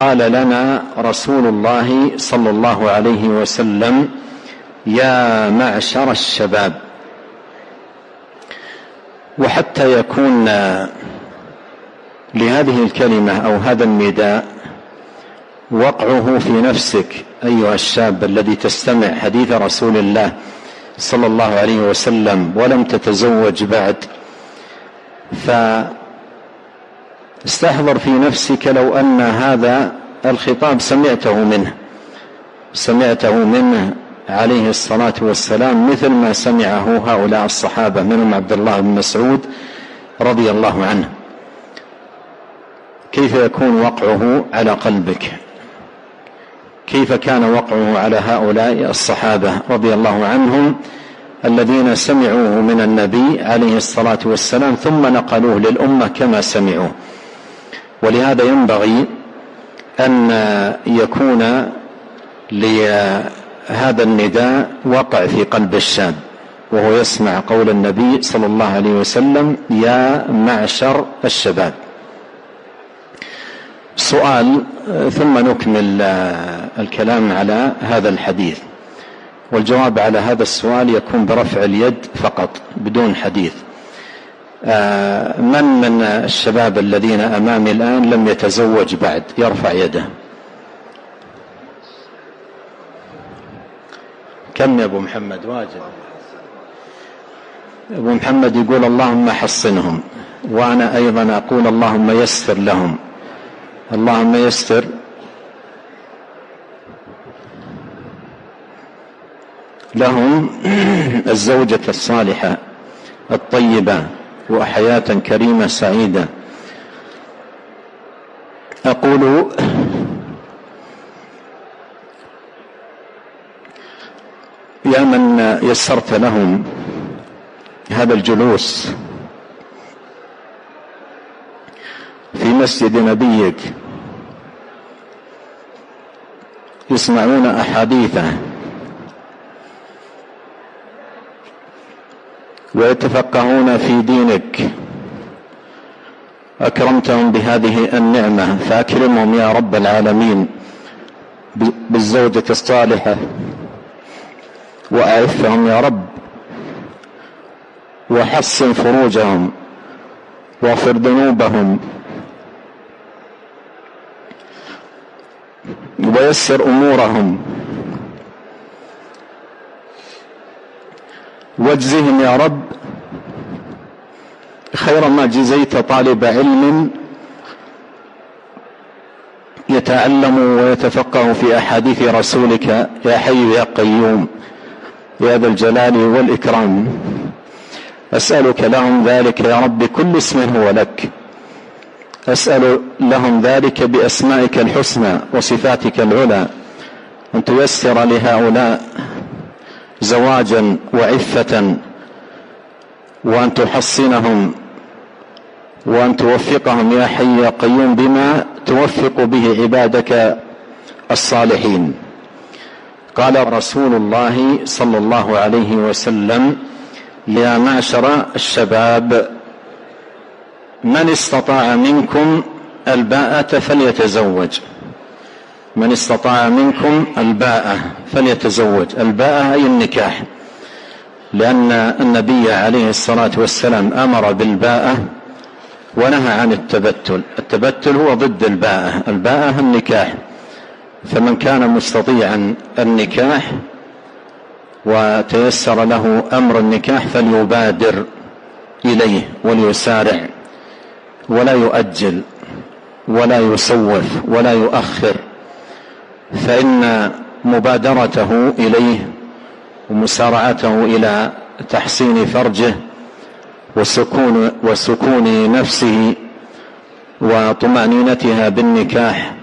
قال لنا رسول الله صلى الله عليه وسلم: يا معشر الشباب. وحتى يكون لهذه الكلمة أو هذا النداء وقعه في نفسك أيها الشاب الذي تستمع حديث رسول الله صلى الله عليه وسلم ولم تتزوج بعد، فاستحضر في نفسك لو أن هذا الخطاب سمعته منه عليه الصلاة والسلام مثل ما سمعه هؤلاء الصحابة، منهم عبد الله بن مسعود رضي الله عنه، كيف يكون وقعه على قلبك؟ كيف كان وقعه على هؤلاء الصحابة رضي الله عنهم الذين سمعوه من النبي عليه الصلاة والسلام ثم نقلوه للأمة كما سمعوه؟ ولهذا ينبغي أن يكون لهذا النداء وقع في قلب الشاب وهو يسمع قول النبي صلى الله عليه وسلم: يا معشر الشباب. سؤال ثم نكمل الكلام على هذا الحديث، والجواب على هذا السؤال يكون برفع اليد فقط بدون حديث. من الشباب الذين أمامي الآن لم يتزوج بعد يرفع يده؟ كم يا أبو محمد؟ واجب. أبو محمد يقول: اللهم حصنهم. وأنا أيضا أقول: اللهم يسر لهم. اللهم يسر لهم الزوجة الصالحة الطيبة وحياة كريمة سعيدة. أقول: يا من يسرت لهم هذا الجلوس في مسجد نبيك يسمعون أحاديثه ويتفقهون في دينك، أكرمتهم بهذه النعمة، فأكرمهم يا رب العالمين بالزوجة الصالحة، وأعفهم يا رب، وحسن فروجهم، واغفر ذنوبهم، ويسر أمورهم، واجزهم يا رب خير ما جزيت طالب علم يتعلم ويتفقه في أحاديث رسولك يا حي يا قيوم يا ذا الجلال والإكرام. أسألك لهم ذلك يا رب كل اسم هو لك، أسأل لهم ذلك بأسمائك الحسنى وصفاتك العلى، أن تيسر لهؤلاء زواجا وعفة، وأن تحصنهم، وأن توفقهم يا حي يا قيوم بما توفق به عبادك الصالحين. قال رسول الله صلى الله عليه وسلم: يا معشر الشباب، من استطاع منكم الباءة فليتزوج. من استطاع منكم الباءة فليتزوج. الباءة أي النكاح، لأن النبي عليه الصلاة والسلام أمر بالباءة ونهى عن التبتل. التبتل هو ضد الباءة، الباءة النكاح. فمن كان مستطيعا النكاح وتيسر له أمر النكاح فليبادر إليه وليسارع، ولا يؤجل ولا يسوف ولا يؤخر، فإن مبادرته إليه ومسارعته إلى تحسين فرجه وسكون نفسه وطمأنينتها بالنكاح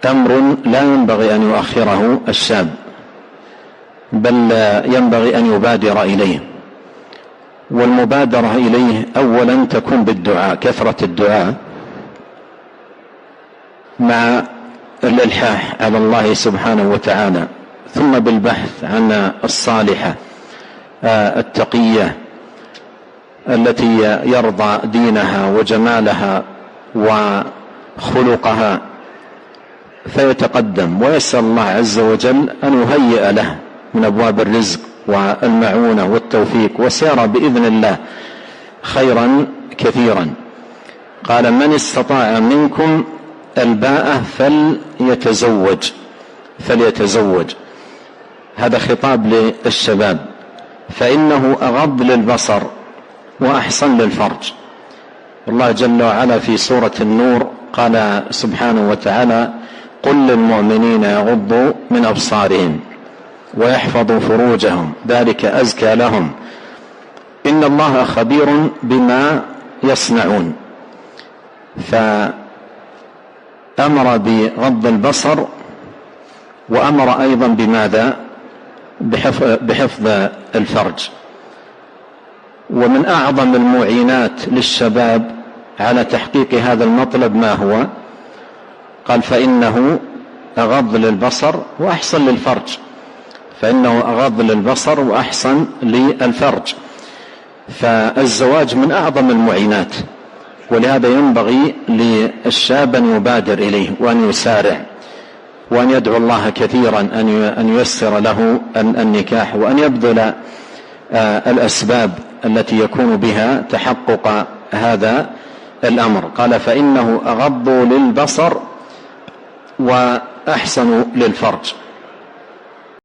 أمر لا ينبغي أن يؤخره الشاب، بل ينبغي أن يبادر إليه. والمبادرة إليه أولا تكون بالدعاء، كثرة الدعاء مع الإلحاح على الله سبحانه وتعالى، ثم بالبحث عن الصالحة التقية التي يرضى دينها وجمالها وخلقها فيتقدم ويسأل الله عز وجل أن يهيئ له من أبواب الرزق والمعونة والتوفيق، وسيرى بإذن الله خيرا كثيرا. قال: من استطاع منكم الباءة فليتزوج. هذا خطاب للشباب، فإنه أغض للبصر وأحصن للفرج. الله جل وعلا في سورة النور قال سبحانه وتعالى: قل للمؤمنين يغضوا من أبصارهم ويحفظوا فروجهم ذلك أزكى لهم إن الله خبير بما يصنعون. فأمر بغض البصر، وأمر أيضا بماذا؟ بحفظ الفرج. ومن أعظم المعينات للشباب على تحقيق هذا المطلب ما هو؟ قال: فإنه أغض للبصر وأحصن للفرج. فإنه أغض للبصر وأحصن للفرج. فالزواج من أعظم المعينات، ولهذا ينبغي للشاب أن يبادر إليه وأن يسارع، وأن يدعو الله كثيرا أن ييسر له النكاح، وأن يبذل الأسباب التي يكون بها تحقق هذا الأمر. قال: فإنه أغض للبصر وأحسن للفرج.